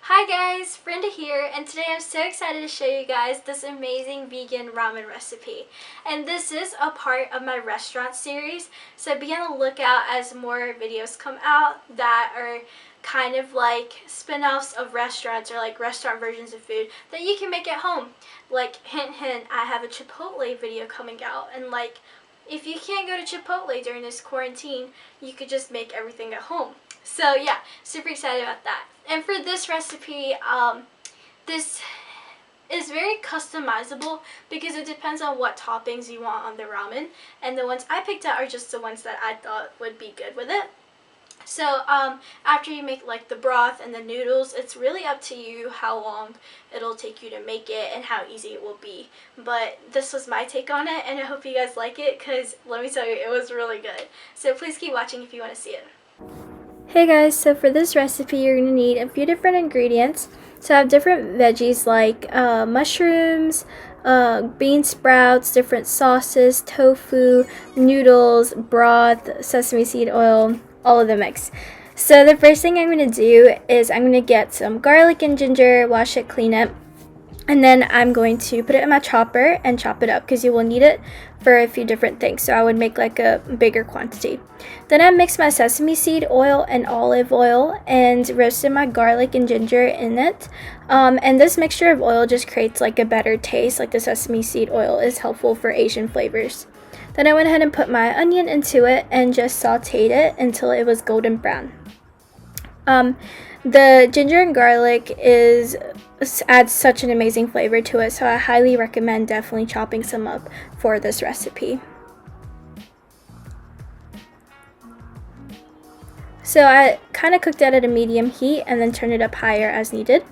Hi guys, Vrinda here, and today I'm so excited to show you guys this amazing vegan ramen recipe. And this is a part of my restaurant series, so be on the lookout as more videos come out that are kind of like spin-offs of restaurants or like restaurant versions of food that you can make at home. Like hint hint, I have a Chipotle video coming out, and like if you can't go to Chipotle during this quarantine, you could just make everything at home. So yeah, super excited about that. And for this recipe, this is very customizable because it depends on what toppings you want on the ramen. And the ones I picked out are just the ones that I thought would be good with it. So after you make like the broth and the noodles, it's really up to you how long it'll take you to make it and how easy it will be. But this was my take on it, and I hope you guys like it because let me tell you, it was really good. So please keep watching if you want to see it. Hey guys, so for this recipe you're going to need a few different ingredients. So I have different veggies like mushrooms, bean sprouts, different sauces, tofu, noodles, broth, sesame seed oil, all of the mix. So the first thing I'm going to do is I'm going to get some garlic and ginger, wash it, clean it. And then I'm going to put it in my chopper and chop it up because you will need it for a few different things. So I would make like a bigger quantity. Then I mix my sesame seed oil and olive oil and roasted my garlic and ginger in it. And this mixture of oil just creates like a better taste. Like the sesame seed oil is helpful for Asian flavors. Then I went ahead and put my onion into it and just sauteed it until it was golden brown. The ginger and garlic adds such an amazing flavor to it, so I highly recommend definitely chopping some up for this recipe. So I kind of cooked that at a medium heat and then turned it up higher as needed.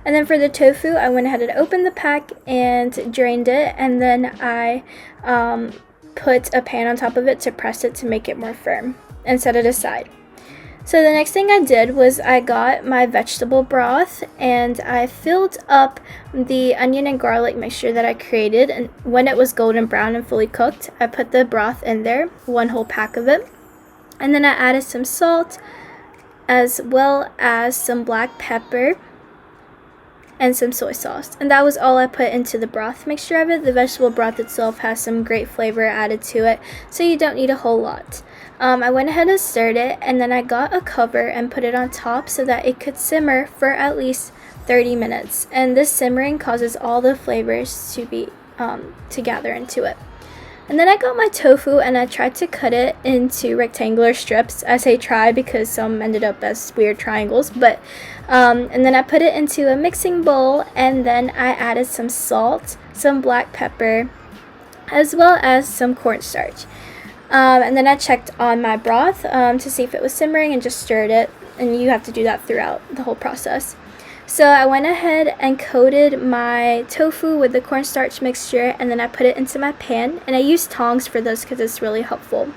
And then for the tofu, I went ahead and opened the pack and drained it, and then I put a pan on top of it to press it to make it more firm and set it aside. So the next thing I did was I got my vegetable broth and I filled up the onion and garlic mixture that I created, and when it was golden brown and fully cooked, I put the broth in there, one whole pack of it. And then I added some salt as well as some black pepper and some soy sauce. And that was all I put into the broth mixture of it. The vegetable broth itself has some great flavor added to it, so you don't need a whole lot. I went ahead and stirred it, and then I got a cover and put it on top so that it could simmer for at least 30 minutes. And this simmering causes all the flavors to be to gather into it. And then I got my tofu and I tried to cut it into rectangular strips. I say try because some ended up as weird triangles, but and then I put it into a mixing bowl, and then I added some salt, some black pepper, as well as some cornstarch. And then I checked on my broth to see if it was simmering and just stirred it, and you have to do that throughout the whole process. So I went ahead and coated my tofu with the cornstarch mixture, and then I put it into my pan, and I used tongs for this because it's really helpful.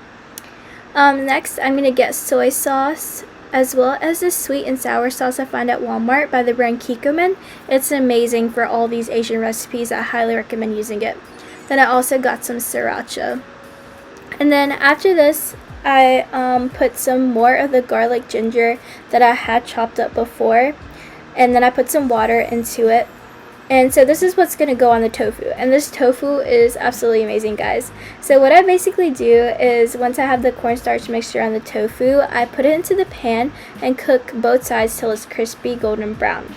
Next, I'm going to get soy sauce as well as this sweet and sour sauce I find at Walmart by the brand Kikoman. It's amazing for all these Asian recipes. I highly recommend using it. Then I also got some sriracha. And then after this, I put some more of the garlic ginger that I had chopped up before, and then I put some water into it. And so this is what's going to go on the tofu, and this tofu is absolutely amazing, guys. So what I basically do is once I have the cornstarch mixture on the tofu, I put it into the pan and cook both sides till it's crispy golden brown.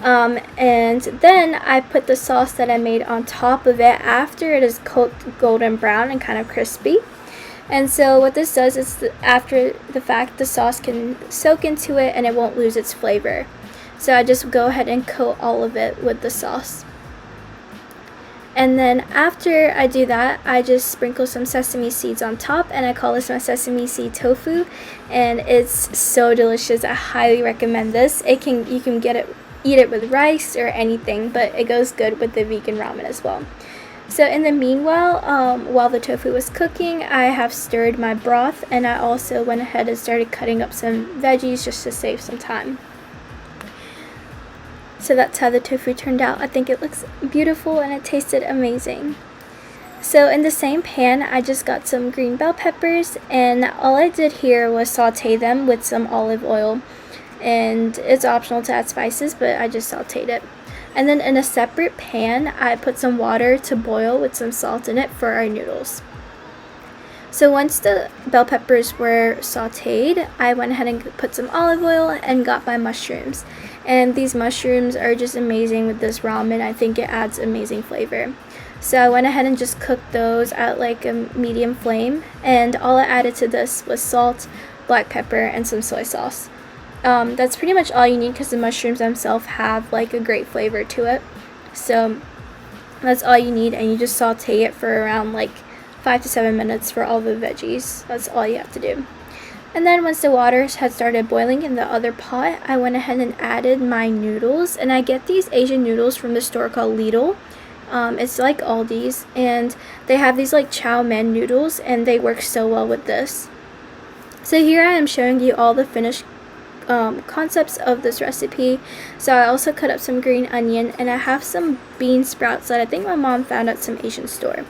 And then I put the sauce that I made on top of it after it is cooked golden brown and kind of crispy. And so what this does is after the fact, the sauce can soak into it and it won't lose its flavor. So I just go ahead and coat all of it with the sauce. And then after I do that, I just sprinkle some sesame seeds on top, and I call this my sesame seed tofu, and it's so delicious. I highly recommend this. You can eat it with rice or anything, but it goes good with the vegan ramen as well. So in the meanwhile, while the tofu was cooking, I have stirred my broth, and I also went ahead and started cutting up some veggies just to save some time. So that's how the tofu turned out. I think it looks beautiful and it tasted amazing. So in the same pan, I just got some green bell peppers, and all I did here was saute them with some olive oil. and it's optional to add spices, but I just sauteed it. And then in a separate pan, I put some water to boil with some salt in it for our noodles. So once the bell peppers were sauteed, I went ahead and put some olive oil and got my mushrooms. And these mushrooms are just amazing with this ramen. I think it adds amazing flavor. So I went ahead and just cooked those at like a medium flame, and all I added to this was salt, black pepper, and some soy sauce. That's pretty much all you need because the mushrooms themselves have like a great flavor to it. So that's all you need, and you just saute it for around like 5 to 7 minutes for all the veggies. That's all you have to do. And then once the water had started boiling in the other pot, I went ahead and added my noodles. And I get these Asian noodles from the store called Lidl. It's like Aldi's, and they have these like chow mein noodles, and they work so well with this. So here I am showing you all the finished concepts of this recipe. So I also cut up some green onion, and I have some bean sprouts that I think my mom found at some Asian store.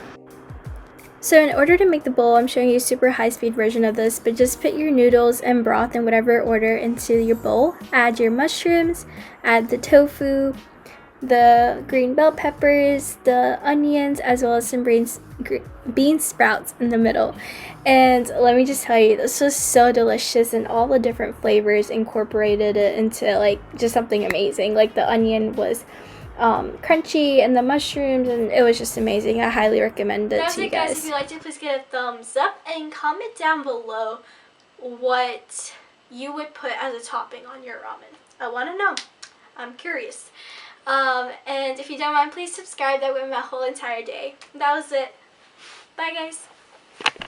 So in order to make the bowl, I'm showing you a super high-speed version of this, but just put your noodles and broth in whatever order into your bowl. Add your mushrooms, add the tofu, the green bell peppers, the onions, as well as some bean sprouts in the middle. And let me just tell you, this was so delicious, and all the different flavors incorporated it into like just something amazing. Like the onion was crunchy, and the mushrooms, and it was just amazing. I highly recommend it to you guys. If you liked it, please get a thumbs up and comment down below what you would put as a topping on your ramen. I want to know. I'm curious. And if you don't mind, please subscribe. That went my whole entire day. That was it. Bye, guys.